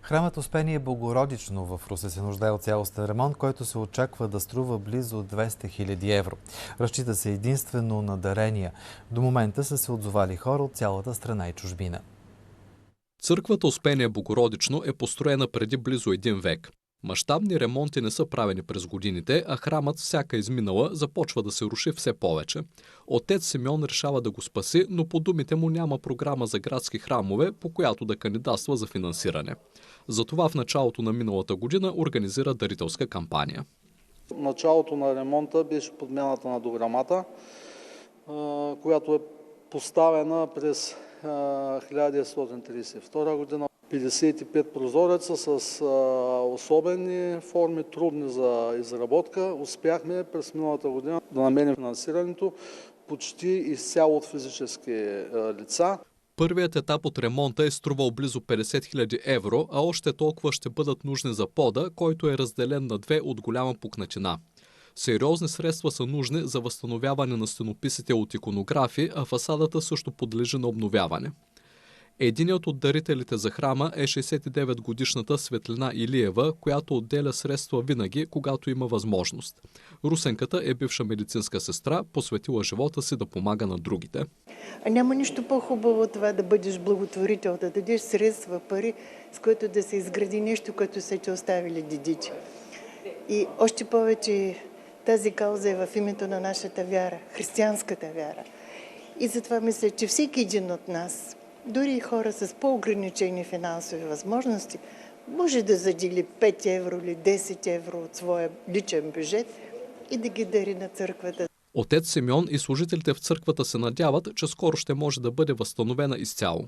Храмът Успение Богородично в Русе се нуждае от цялостен ремонт, който се очаква да струва близо 200 000 евро. Разчита се единствено на дарения. До момента са се отзовали хора от цялата страна и чужбина. Църквата Успение Богородично е построена преди близо 1 век. Мащабни ремонти не са правени през годините, а храмът всяка изминала започва да се руши все повече. Отец Симеон решава да го спаси, но по думите му няма програма за градски храмове, по която да кандидатства за финансиране. Затова в началото на миналата година организира дарителска кампания. Началото на ремонта беше подмяната на дограмата, която е поставена през 1932 година. 55 прозореца с особени форми, трудни за изработка. Успяхме през миналата година да намерим финансирането почти изцяло от физически лица. Първият етап от ремонта е струвал близо 50 000 евро, а още толкова ще бъдат нужни за пода, който е разделен на две от голяма пукнатина. Сериозни средства са нужни за възстановяване на стенописите от иконографи, а фасадата също подлежи на обновяване. Единият от дарителите за храма е 69-годишната Светлина Илиева, която отделя средства винаги, когато има възможност. Русенката е бивша медицинска сестра, посветила живота си да помага на другите. Няма нищо по-хубаво от това да бъдеш благотворител, да дадеш средства, пари, с които да се изгради нещо, което са ти оставили дедите. И още повече тази кауза е в името на нашата вяра, християнската вяра. И затова мисля, че всеки един от нас, дори и хора с по-ограничени финансови възможности, може да задели 5 евро или 10 евро от своя личен бюджет и да ги дари на църквата. Отец Симеон и служителите в църквата се надяват, че скоро ще може да бъде възстановена изцяло.